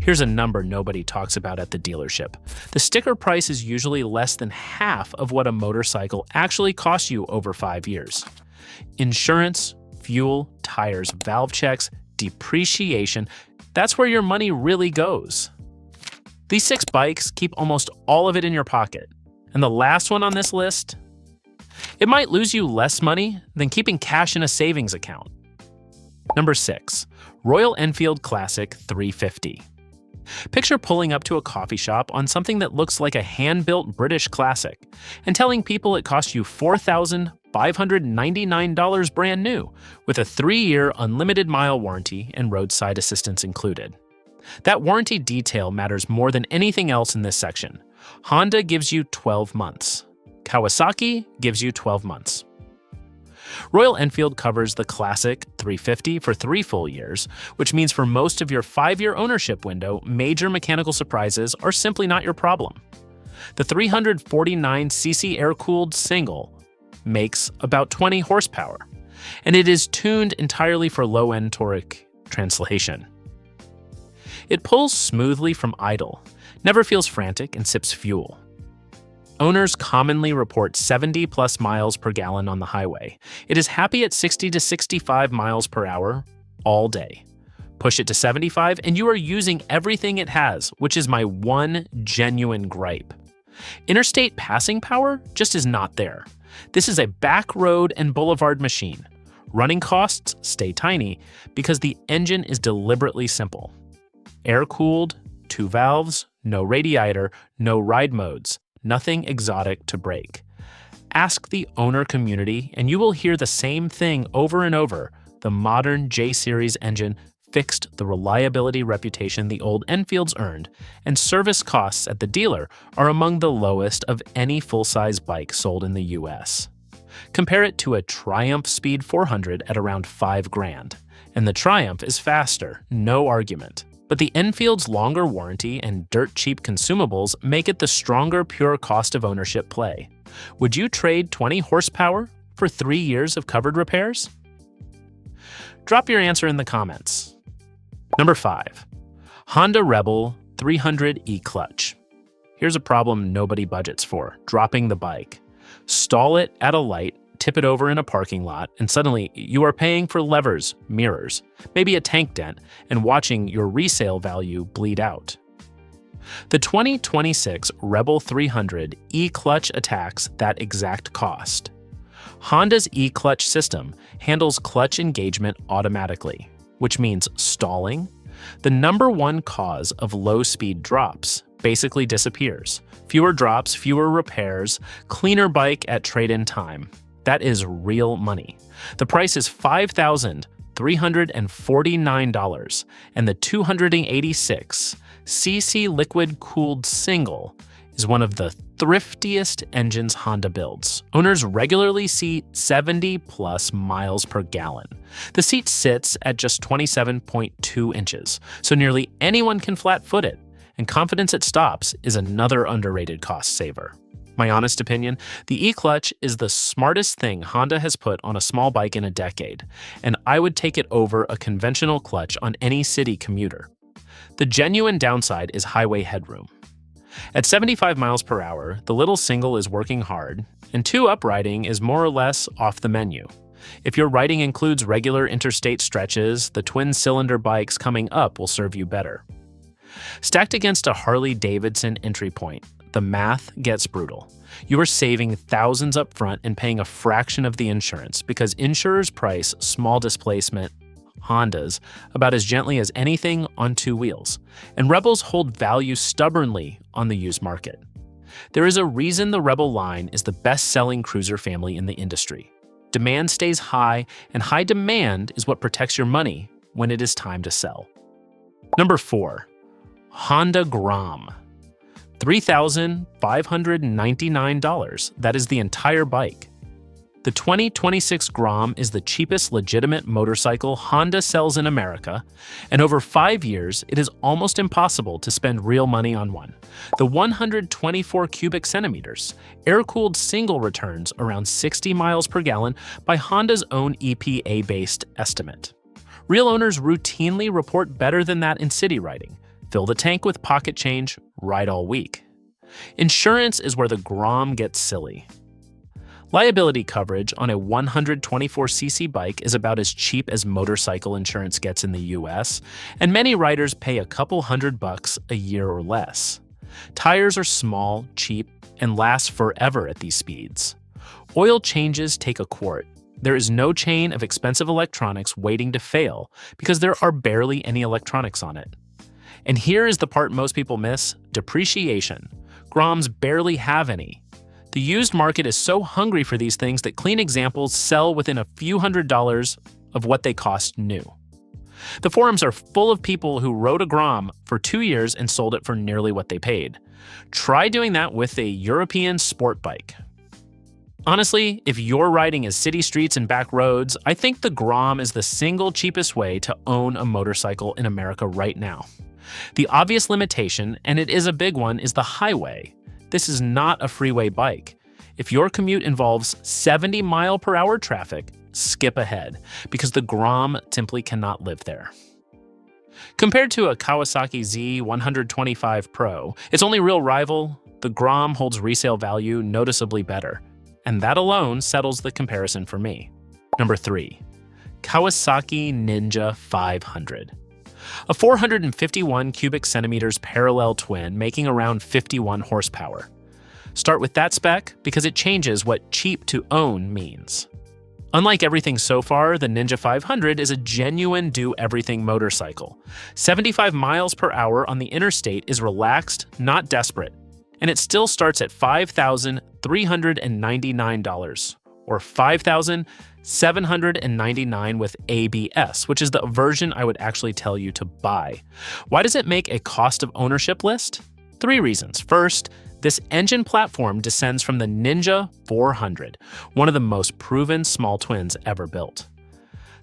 Here's a number nobody talks about at the dealership. The sticker price is usually less than half of what a motorcycle actually costs you over 5 years. Insurance, fuel, tires, valve checks, depreciation, that's where your money really goes. These 6 bikes keep almost all of it in your pocket. And the last one on this list? It might lose you less money than keeping cash in a savings account. Number 6. Royal Enfield Classic 350. Picture pulling up to a coffee shop on something that looks like a hand-built British classic and telling people it cost you $4,599 brand new, with a 3-year unlimited mile warranty and roadside assistance included. That warranty detail matters more than anything else in this section. Honda gives you 12 months. Kawasaki gives you 12 months. Royal Enfield covers the Classic 350 for 3 full years, which means for most of your 5-year ownership window, major mechanical surprises are simply not your problem. The 349cc air-cooled single makes about 20 horsepower, and it is tuned entirely for low-end toric translation. It pulls smoothly from idle, never feels frantic, and sips fuel. Owners commonly report 70+ miles per gallon on the highway. It is happy at 60 to 65 miles per hour all day. Push it to 75 and you are using everything it has, which is my one genuine gripe. Interstate passing power just is not there. This is a back road and boulevard machine. Running costs stay tiny because the engine is deliberately simple. Air-cooled, 2 valves, no radiator, no ride modes. Nothing exotic to break. Ask the owner community and you will hear the same thing over and over. The modern J-Series engine fixed the reliability reputation the old Enfields earned, and service costs at the dealer are among the lowest of any full-size bike sold in the US. Compare it to a Triumph Speed 400 at around $5,000, and the Triumph is faster, no argument. But the Enfield's longer warranty and dirt-cheap consumables make it the stronger pure cost of ownership play. Would you trade 20 horsepower for 3 years of covered repairs? Drop your answer in the comments. Number 5. Honda Rebel 300 E-Clutch. Here's a problem nobody budgets for: dropping the bike. Stall it at a light, tip it over in a parking lot, and suddenly you are paying for levers, mirrors, maybe a tank dent, and watching your resale value bleed out. The 2026 Rebel 300 E-Clutch attacks that exact cost. Honda's E-Clutch system handles clutch engagement automatically, which means stalling, the #1 cause of low-speed drops, basically disappears. Fewer drops, fewer repairs, cleaner bike at trade-in time. That is real money. The price is $5,349, and the 286cc liquid-cooled single is one of the thriftiest engines Honda builds. Owners regularly see 70+ miles per gallon. The seat sits at just 27.2 inches, so nearly anyone can flat-foot it, and confidence at stops is another underrated cost saver. My honest opinion, the E-Clutch is the smartest thing Honda has put on a small bike in a decade, and I would take it over a conventional clutch on any city commuter. The genuine downside is highway headroom. At 75 miles per hour, the little single is working hard, and 2-up riding is more or less off the menu. If your riding includes regular interstate stretches, the twin-cylinder bikes coming up will serve you better. Stacked against a Harley-Davidson entry point, the math gets brutal. You are saving thousands up front and paying a fraction of the insurance because insurers price small displacement Hondas about as gently as anything on 2 wheels, and Rebels hold value stubbornly on the used market. There is a reason the Rebel line is the best-selling cruiser family in the industry. Demand stays high, and high demand is what protects your money when it is time to sell. Number 4. Honda Grom. $3,599. That is the entire bike. The 2026 Grom is the cheapest legitimate motorcycle Honda sells in America, and over 5 years, it is almost impossible to spend real money on one. The 124 cubic centimeters, air-cooled single returns around 60 miles per gallon by Honda's own EPA-based estimate. Real owners routinely report better than that in city riding. Fill the tank with pocket change, ride all week. Insurance is where the Grom gets silly. Liability coverage on a 124cc bike is about as cheap as motorcycle insurance gets in the US, and many riders pay a couple $100 a year or less. Tires are small, cheap, and last forever at these speeds. Oil changes take a quart. There is no chain of expensive electronics waiting to fail because there are barely any electronics on it. And here is the part most people miss: depreciation. Groms barely have any. The used market is so hungry for these things that clean examples sell within a few $100s of what they cost new. The forums are full of people who rode a Grom for 2 years and sold it for nearly what they paid. Try doing that with a European sport bike. Honestly, if you're riding as city streets and back roads, I think the Grom is the single cheapest way to own a motorcycle in America right now. The obvious limitation, and it is a big one, is the highway. This is not a freeway bike. If your commute involves 70-mile-per-hour traffic, skip ahead, because the Grom simply cannot live there. Compared to a Kawasaki Z125 Pro, its only real rival, the Grom holds resale value noticeably better, and that alone settles the comparison for me. Number 3. Kawasaki Ninja 500. A 451 cubic centimeters parallel twin making around 51 horsepower. Start with that spec because it changes what cheap to own means. Unlike everything so far, the Ninja 500 is a genuine do-everything motorcycle. 75 miles per hour on the interstate is relaxed, not desperate, and it still starts at $5,399, or $5,799 with ABS, which is the version I would actually tell you to buy. Why does it make a cost of ownership list? 3 reasons. First, this engine platform descends from the Ninja 400, one of the most proven small twins ever built.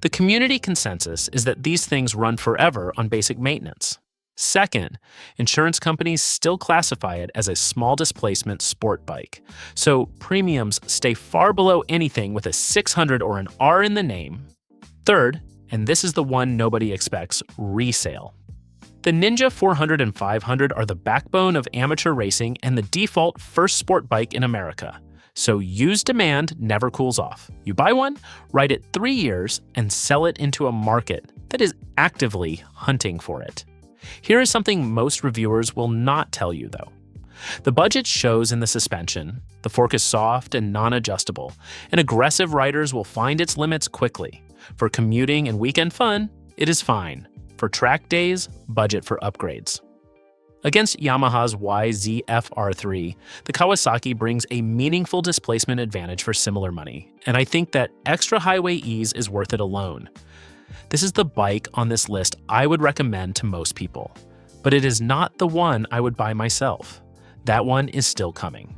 The community consensus is that these things run forever on basic maintenance. Second, insurance companies still classify it as a small displacement sport bike, so premiums stay far below anything with a 600 or an R in the name. Third, and this is the one nobody expects, resale. The Ninja 400 and 500 are the backbone of amateur racing and the default first sport bike in America. So used demand never cools off. You buy one, ride it 3 years, and sell it into a market that is actively hunting for it. Here is something most reviewers will not tell you, though. The budget shows in the suspension, the fork is soft and non-adjustable, and aggressive riders will find its limits quickly. For commuting and weekend fun, it is fine. For track days, budget for upgrades. Against Yamaha's YZF-R3, the Kawasaki brings a meaningful displacement advantage for similar money, and I think that extra highway ease is worth it alone. This is the bike on this list I would recommend to most people, but it is not the one I would buy myself. That one is still coming.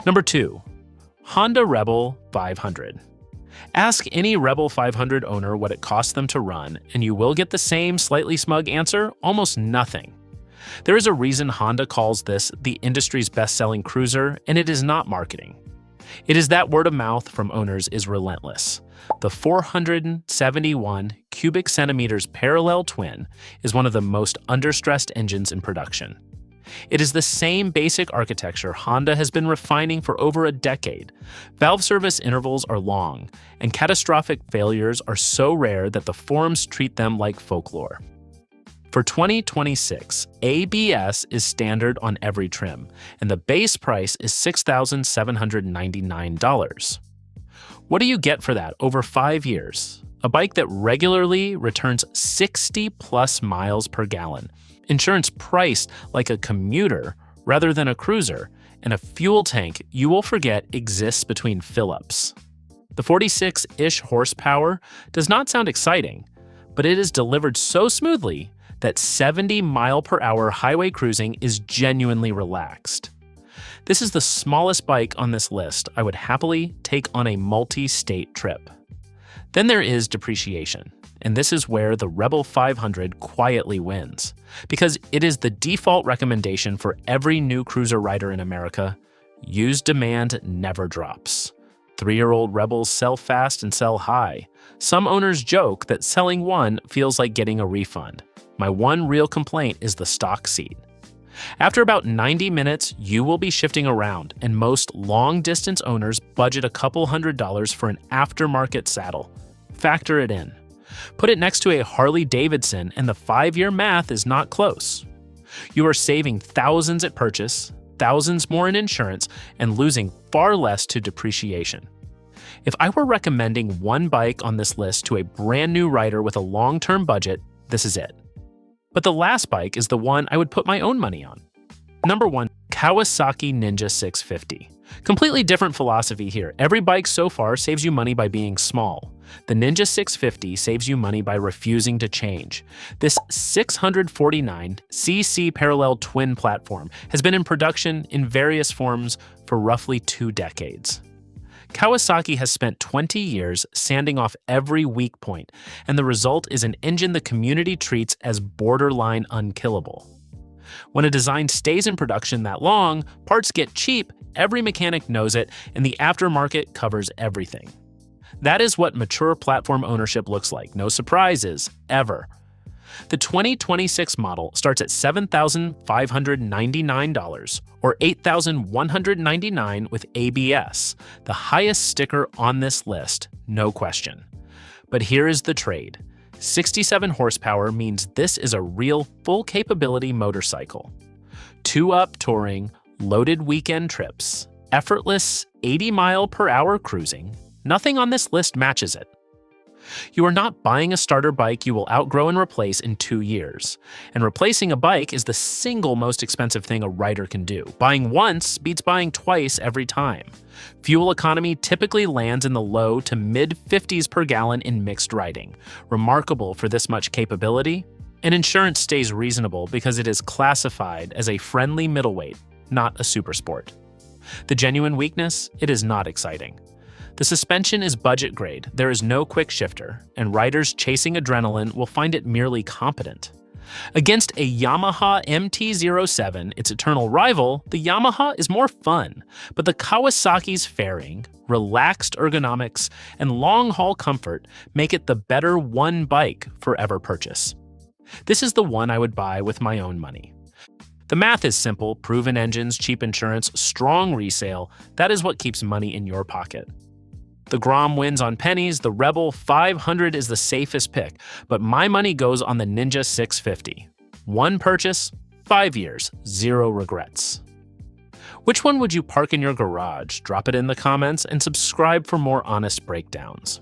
Number 2. Honda Rebel 500. Ask any Rebel 500 owner what it costs them to run, and you will get the same slightly smug answer: almost nothing. There is a reason Honda calls this the industry's best-selling cruiser, and it is not marketing. It is that word of mouth from owners is relentless. The 471 cubic centimeters parallel twin is one of the most understressed engines in production. It is the same basic architecture Honda has been refining for over a decade. Valve service intervals are long, and catastrophic failures are so rare that the forums treat them like folklore. For 2026, ABS is standard on every trim, and the base price is $6,799. What do you get for that over 5 years? A bike that regularly returns 60+ miles per gallon, insurance priced like a commuter rather than a cruiser, and a fuel tank you will forget exists between fill-ups. The 46-ish horsepower does not sound exciting, but it is delivered so smoothly that 70-mile-per-hour highway cruising is genuinely relaxed. This is the smallest bike on this list I would happily take on a multi-state trip. Then there is depreciation, and this is where the Rebel 500 quietly wins, because it is the default recommendation for every new cruiser rider in America. Used demand never drops. 3-year-old Rebels sell fast and sell high. Some owners joke that selling one feels like getting a refund. My one real complaint is the stock seat. After about 90 minutes, you will be shifting around, and most long-distance owners budget a couple $100s for an aftermarket saddle. Factor it in. Put it next to a Harley-Davidson, and the 5-year math is not close. You are saving thousands at purchase, thousands more in insurance, and losing far less to depreciation. If I were recommending one bike on this list to a brand new rider with a long-term budget, this is it. But the last bike is the one I would put my own money on. Number 1, Kawasaki Ninja 650. Completely different philosophy here. Every bike so far saves you money by being small. The Ninja 650 saves you money by refusing to change. This 649cc parallel twin platform has been in production in various forms for roughly 2 decades. Kawasaki has spent 20 years sanding off every weak point, and the result is an engine the community treats as borderline unkillable. When a design stays in production that long, parts get cheap, every mechanic knows it, and the aftermarket covers everything. That is what mature platform ownership looks like, no surprises, ever. The 2026 model starts at $7,599 or $8,199 with ABS, the highest sticker on this list, no question. But here is the trade. 67 horsepower means this is a real full-capability motorcycle. 2-up touring, loaded weekend trips, effortless 80-mile-per-hour cruising. Nothing on this list matches it. You are not buying a starter bike you will outgrow and replace in 2 years. And replacing a bike is the single most expensive thing a rider can do. Buying once beats buying twice every time. Fuel economy typically lands in the low to mid-50s per gallon in mixed riding. Remarkable for this much capability. And insurance stays reasonable because it is classified as a friendly middleweight, not a supersport. The genuine weakness? It is not exciting. The suspension is budget grade, there is no quick shifter, and riders chasing adrenaline will find it merely competent. Against a Yamaha MT-07, its eternal rival, the Yamaha is more fun, but the Kawasaki's fairing, relaxed ergonomics, and long-haul comfort make it the better one bike forever purchase. This is the one I would buy with my own money. The math is simple: proven engines, cheap insurance, strong resale. That is what keeps money in your pocket. The Grom wins on pennies, the Rebel 500 is the safest pick, but my money goes on the Ninja 650. One purchase, 5 years, 0 regrets. Which one would you park in your garage? Drop it in the comments and subscribe for more honest breakdowns.